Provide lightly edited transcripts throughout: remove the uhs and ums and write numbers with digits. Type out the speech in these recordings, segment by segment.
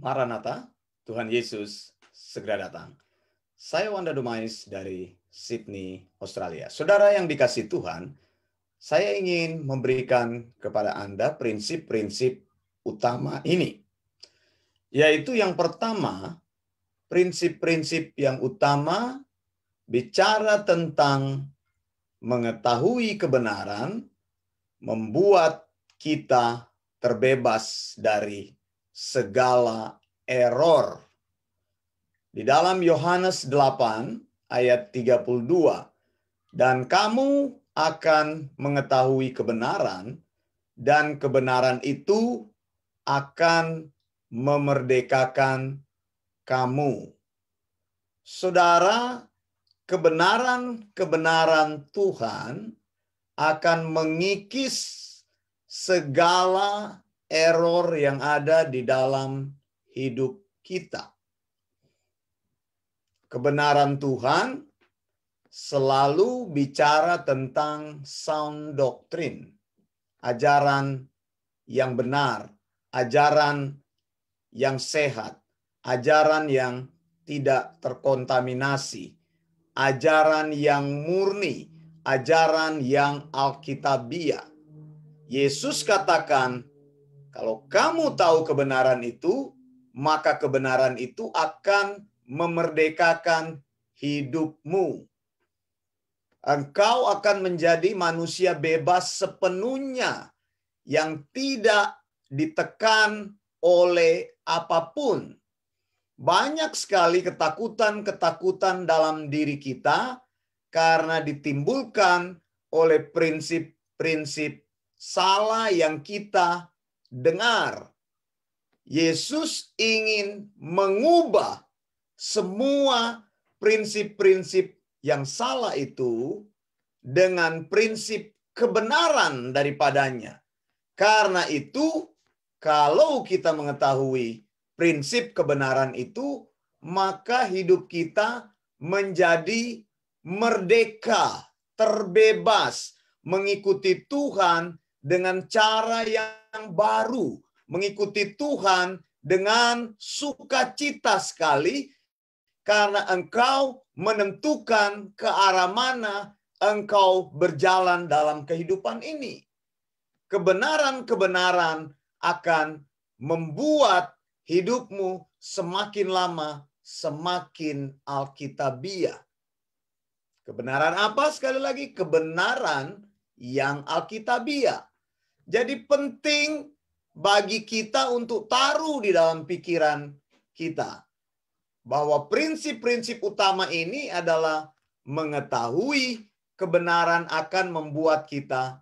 Maranatha, Tuhan Yesus segera datang. Saya Wanda Dumais dari Sydney, Australia. Saudara yang dikasihi Tuhan, saya ingin memberikan kepada Anda prinsip-prinsip utama ini. Yaitu yang pertama, prinsip-prinsip yang utama bicara tentang mengetahui kebenaran, membuat kita terbebas dari segala error. Di dalam Yohanes 8 ayat 32, dan kamu akan mengetahui kebenaran, dan kebenaran itu akan memerdekakan kamu. Saudara, kebenaran-kebenaran Tuhan akan mengikis segala error yang ada di dalam hidup kita. Kebenaran Tuhan selalu bicara tentang sound doctrine, ajaran yang benar, ajaran yang sehat, ajaran yang tidak terkontaminasi, ajaran yang murni, ajaran yang alkitabiah. Yesus katakan, kalau kamu tahu kebenaran itu, maka kebenaran itu akan memerdekakan hidupmu. Engkau akan menjadi manusia bebas sepenuhnya yang tidak ditekan oleh apapun. Banyak sekali ketakutan-ketakutan dalam diri kita karena ditimbulkan oleh prinsip-prinsip salah yang kita dengar. Yesus ingin mengubah semua prinsip-prinsip yang salah itu dengan prinsip kebenaran daripadanya. Karena itu, kalau kita mengetahui prinsip kebenaran itu, maka hidup kita menjadi merdeka, terbebas, mengikuti Tuhan dengan cara yang baru, mengikuti Tuhan dengan sukacita sekali, karena engkau menentukan ke arah mana engkau berjalan dalam kehidupan ini. Kebenaran-kebenaran akan membuat hidupmu semakin lama semakin alkitabiah. Kebenaran apa? Sekali lagi, kebenaran yang alkitabiah. Jadi penting bagi kita untuk taruh di dalam pikiran kita bahwa prinsip-prinsip utama ini adalah mengetahui kebenaran akan membuat kita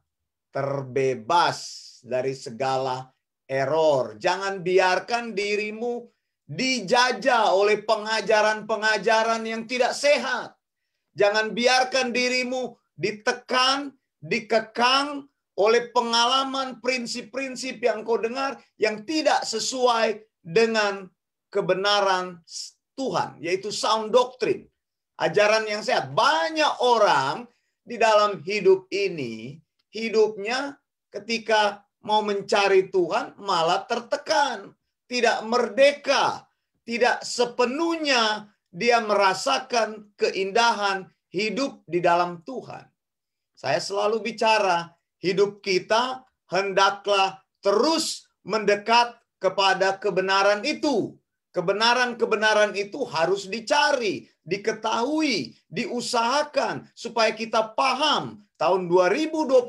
terbebas dari segala error. Jangan biarkan dirimu dijajah oleh pengajaran-pengajaran yang tidak sehat. Jangan biarkan dirimu ditekan, dikekang oleh pengalaman prinsip-prinsip yang kau dengar yang tidak sesuai dengan kebenaran Tuhan, yaitu sound doctrine, ajaran yang sehat. Banyak orang di dalam hidup ini, hidupnya ketika mau mencari Tuhan malah tertekan, tidak merdeka, tidak sepenuhnya dia merasakan keindahan hidup di dalam Tuhan. Saya selalu bicara, hidup kita hendaklah terus mendekat kepada kebenaran itu. Kebenaran-kebenaran itu harus dicari, diketahui, diusahakan supaya kita paham tahun 2021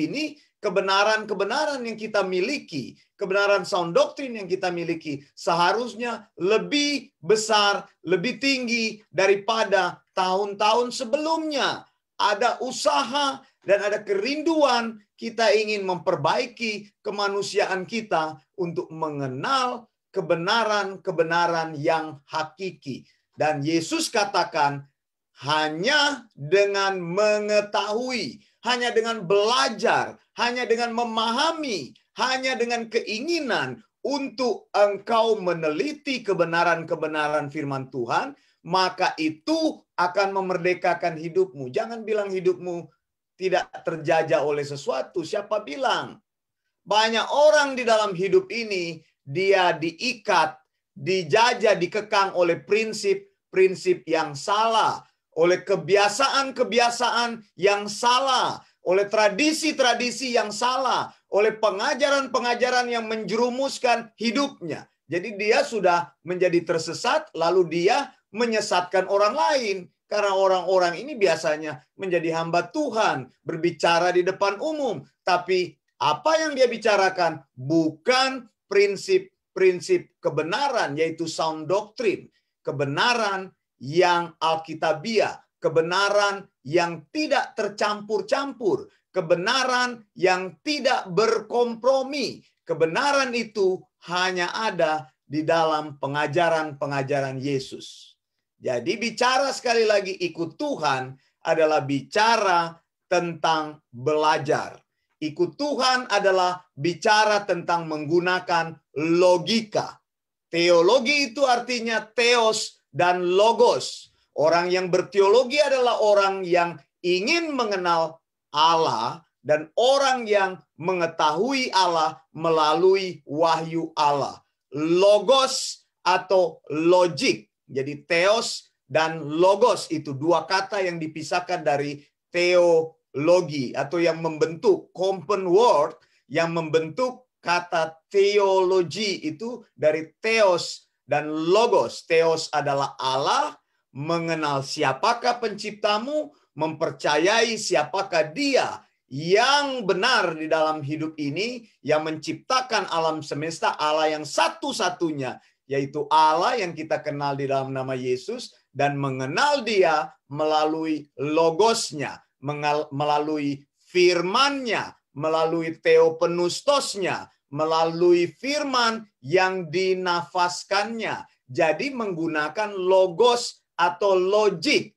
ini kebenaran-kebenaran yang kita miliki, kebenaran sound doctrine yang kita miliki seharusnya lebih besar, lebih tinggi daripada tahun-tahun sebelumnya. Ada usaha dan ada kerinduan kita ingin memperbaiki kemanusiaan kita untuk mengenal kebenaran-kebenaran yang hakiki. Dan Yesus katakan, hanya dengan mengetahui, hanya dengan belajar, hanya dengan memahami, hanya dengan keinginan untuk engkau meneliti kebenaran-kebenaran firman Tuhan, maka itu akan memerdekakan hidupmu. Jangan bilang hidupmu tidak terjajah oleh sesuatu. Siapa bilang? Banyak orang di dalam hidup ini dia diikat dijajah, dikekang oleh prinsip-prinsip yang salah, oleh kebiasaan-kebiasaan yang salah, oleh tradisi-tradisi yang salah, oleh pengajaran-pengajaran yang menjerumuskan hidupnya. Jadi dia sudah menjadi tersesat, lalu dia menyesatkan orang lain. Karena orang-orang ini biasanya menjadi hamba Tuhan, berbicara di depan umum. Tapi apa yang dia bicarakan bukan prinsip-prinsip kebenaran, yaitu sound doctrine. Kebenaran yang alkitabiah, kebenaran yang tidak tercampur-campur, kebenaran yang tidak berkompromi. Kebenaran itu hanya ada di dalam pengajaran-pengajaran Yesus. Jadi bicara sekali lagi ikut Tuhan adalah bicara tentang belajar. Ikut Tuhan adalah bicara tentang menggunakan logika. Teologi itu artinya theos dan logos. Orang yang berteologi adalah orang yang ingin mengenal Allah dan orang yang mengetahui Allah melalui wahyu Allah. Logos atau logik. Jadi theos dan logos itu dua kata yang dipisahkan dari teologi atau yang membentuk compound word yang membentuk kata teologi itu dari theos dan logos. Theos adalah Allah, mengenal siapakah penciptamu, mempercayai siapakah dia yang benar di dalam hidup ini, yang menciptakan alam semesta, Allah yang satu-satunya, yaitu Allah yang kita kenal di dalam nama Yesus, dan mengenal dia melalui logosnya, melalui firman-Nya, melalui theopenustosnya, melalui firman yang dinafaskannya. Jadi menggunakan logos atau logik.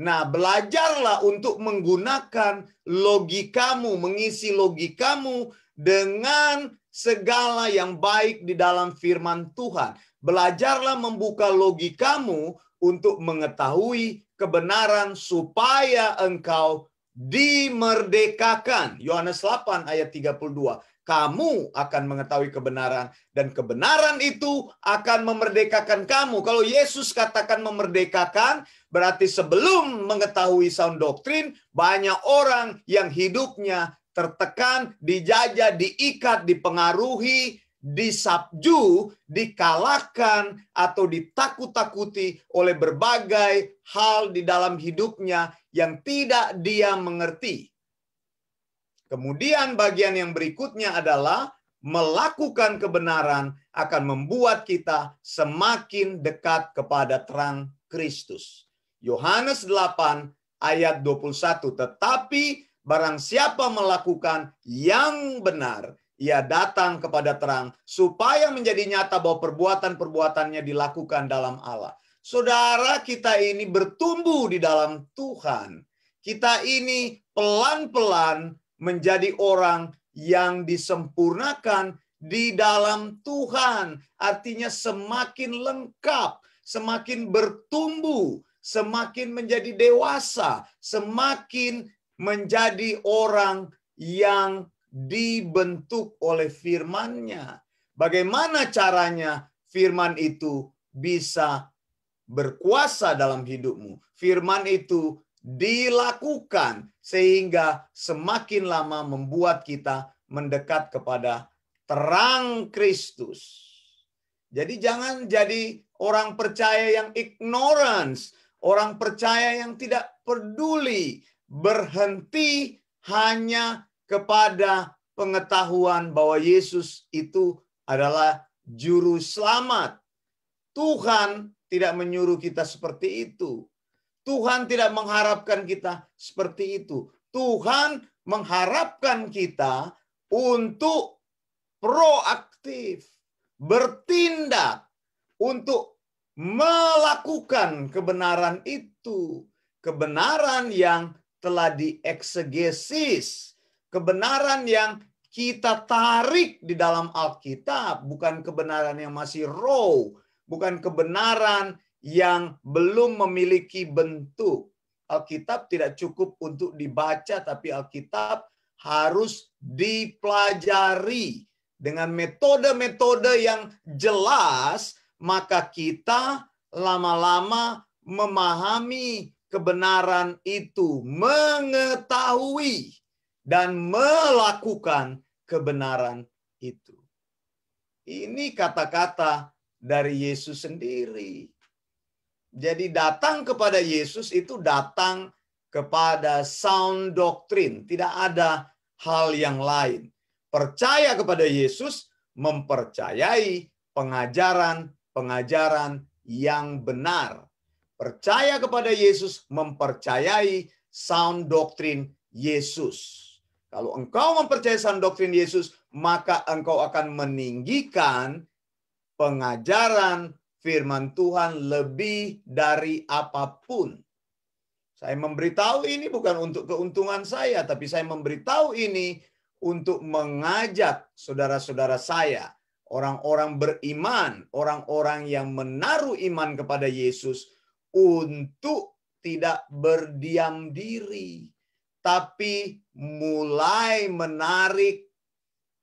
Nah, belajarlah untuk menggunakan logikamu, mengisi logikamu dengan segala yang baik di dalam firman Tuhan. Belajarlah membuka logikamu untuk mengetahui kebenaran supaya engkau dimerdekakan. Yohanes 8 ayat 32. Kamu akan mengetahui kebenaran dan kebenaran itu akan memerdekakan kamu. Kalau Yesus katakan memerdekakan, berarti sebelum mengetahui sound doctrine, banyak orang yang hidupnya tertekan, dijajah, diikat, dipengaruhi, disabju, dikalahkan, atau ditakut-takuti oleh berbagai hal di dalam hidupnya yang tidak dia mengerti. Kemudian bagian yang berikutnya adalah melakukan kebenaran akan membuat kita semakin dekat kepada terang Kristus. Yohanes 8 ayat 21. Tetapi barang siapa melakukan yang benar, ia datang kepada terang supaya menjadi nyata bahwa perbuatan-perbuatannya dilakukan dalam Allah. Saudara, kita ini bertumbuh di dalam Tuhan. Kita ini pelan-pelan menjadi orang yang disempurnakan di dalam Tuhan. Artinya semakin lengkap, semakin bertumbuh, semakin menjadi dewasa, semakin menjadi orang yang dibentuk oleh firman-Nya. Bagaimana caranya firman itu bisa berkuasa dalam hidupmu? Firman itu dilakukan sehingga semakin lama membuat kita mendekat kepada terang Kristus. Jadi jangan jadi orang percaya yang ignorance, orang percaya yang tidak peduli, berhenti hanya kepada pengetahuan bahwa Yesus itu adalah juru selamat. Tuhan tidak menyuruh kita seperti itu. Tuhan tidak mengharapkan kita seperti itu. Tuhan mengharapkan kita untuk proaktif, bertindak, untuk melakukan kebenaran itu. Kebenaran yang telah dieksegesis. Kebenaran yang kita tarik di dalam Alkitab. Bukan kebenaran yang masih raw. Bukan kebenaran yang belum memiliki bentuk. Alkitab tidak cukup untuk dibaca, tapi Alkitab harus dipelajari dengan metode-metode yang jelas maka kita lama-lama memahami kebenaran itu, mengetahui dan melakukan kebenaran itu. Ini kata-kata dari Yesus sendiri. Jadi datang kepada Yesus itu datang kepada sound doctrine. Tidak ada hal yang lain. Percaya kepada Yesus mempercayai pengajaran-pengajaran yang benar. Percaya kepada Yesus mempercayai sound doctrine Yesus. Kalau engkau mempercayai sound doctrine Yesus, maka engkau akan meninggikan pengajaran firman Tuhan lebih dari apapun. Saya memberitahu ini bukan untuk keuntungan saya, tapi saya memberitahu ini untuk mengajak saudara-saudara saya, orang-orang beriman, orang-orang yang menaruh iman kepada Yesus, untuk tidak berdiam diri, tapi mulai menarik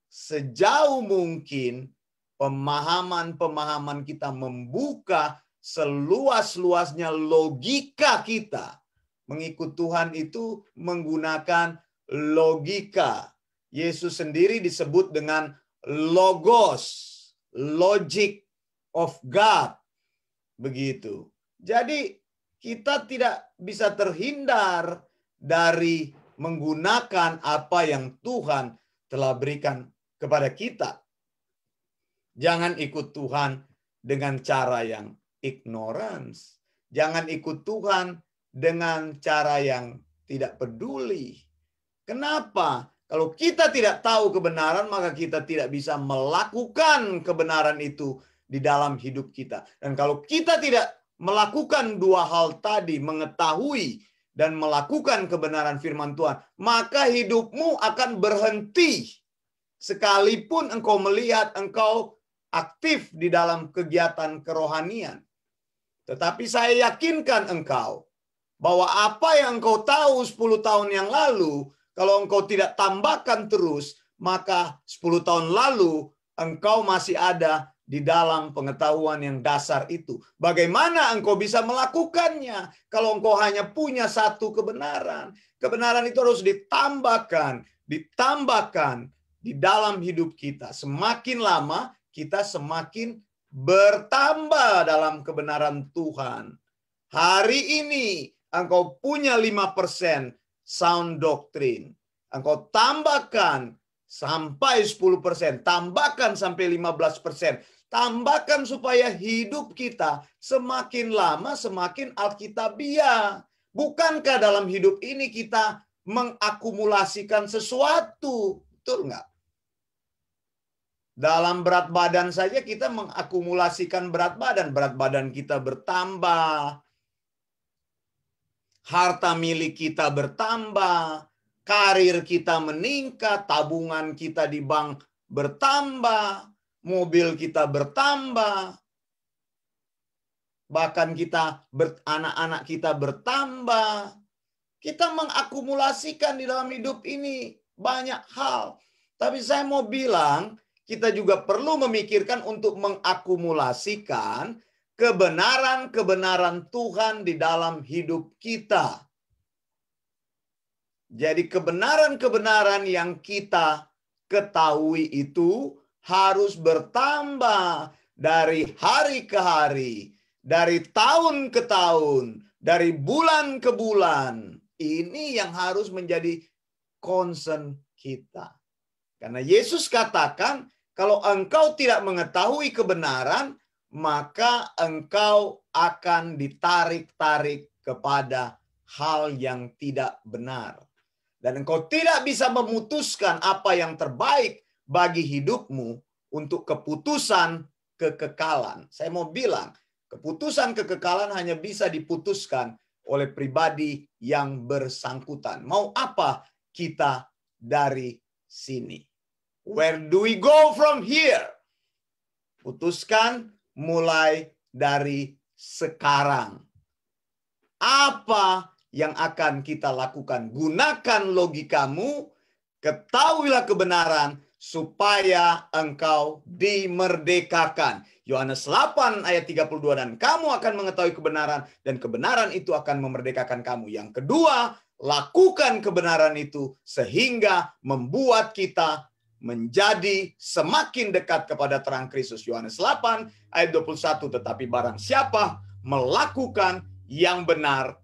sejauh mungkin pemahaman-pemahaman kita, membuka seluas-luasnya logika kita. Mengikut Tuhan itu menggunakan logika. Yesus sendiri disebut dengan logos, logic of God. Begitu. Jadi kita tidak bisa terhindar dari menggunakan apa yang Tuhan telah berikan kepada kita. Jangan ikut Tuhan dengan cara yang ignorance. Jangan ikut Tuhan dengan cara yang tidak peduli. Kenapa? Kalau kita tidak tahu kebenaran, maka kita tidak bisa melakukan kebenaran itu di dalam hidup kita. Dan kalau kita tidak melakukan dua hal tadi, mengetahui dan melakukan kebenaran firman Tuhan, maka hidupmu akan berhenti. Sekalipun engkau melihat engkau aktif di dalam kegiatan kerohanian. Tetapi saya yakinkan engkau bahwa apa yang engkau tahu 10 tahun yang lalu, kalau engkau tidak tambahkan terus, maka 10 tahun lalu engkau masih ada di dalam pengetahuan yang dasar itu. Bagaimana engkau bisa melakukannya kalau engkau hanya punya satu kebenaran? Kebenaran itu harus ditambahkan di dalam hidup kita. Semakin lama kita semakin bertambah dalam kebenaran Tuhan. Hari ini engkau punya 5% sound doctrine. Engkau tambahkan sampai 10%, tambahkan sampai 15%. Tambahkan supaya hidup kita semakin lama semakin alkitabiah. Bukankah dalam hidup ini kita mengakumulasikan sesuatu? Betul nggak? Dalam berat badan saja kita mengakumulasikan berat badan. Berat badan kita bertambah. Harta milik kita bertambah. Karir kita meningkat. Tabungan kita di bank bertambah. Mobil kita bertambah. Bahkan anak-anak kita bertambah. Kita mengakumulasikan di dalam hidup ini banyak hal. Tapi saya mau bilang, kita juga perlu memikirkan untuk mengakumulasikan kebenaran-kebenaran Tuhan di dalam hidup kita. Jadi kebenaran-kebenaran yang kita ketahui itu harus bertambah dari hari ke hari, dari tahun ke tahun, dari bulan ke bulan. Ini yang harus menjadi concern kita. Karena Yesus katakan, kalau engkau tidak mengetahui kebenaran, maka engkau akan ditarik-tarik kepada hal yang tidak benar. Dan engkau tidak bisa memutuskan apa yang terbaik bagi hidupmu untuk keputusan kekekalan. Saya mau bilang, keputusan kekekalan hanya bisa diputuskan oleh pribadi yang bersangkutan. Mau apa kita dari sini? Where do we go from here? Putuskan mulai dari sekarang. Apa yang akan kita lakukan? Gunakan logikamu, ketahuilah kebenaran, supaya engkau dimerdekakan. Yohanes 8 ayat 32, dan kamu akan mengetahui kebenaran, dan kebenaran itu akan memerdekakan kamu. Yang kedua, lakukan kebenaran itu sehingga membuat kita menjadi semakin dekat kepada terang Kristus. Yohanes 8 ayat 21, tetapi barang siapa melakukan yang benar,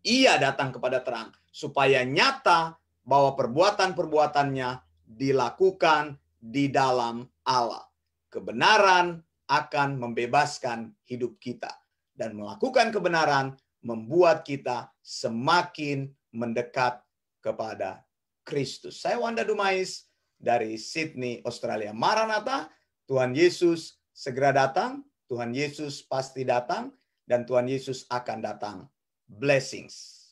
ia datang kepada terang, supaya nyata bahwa perbuatan-perbuatannya dilakukan di dalam Allah. Kebenaran akan membebaskan hidup kita. Dan melakukan kebenaran membuat kita semakin mendekat kepada Kristus. Saya Wanda Dumais dari Sydney, Australia. Maranatha, Tuhan Yesus segera datang, Tuhan Yesus pasti datang, dan Tuhan Yesus akan datang. Blessings.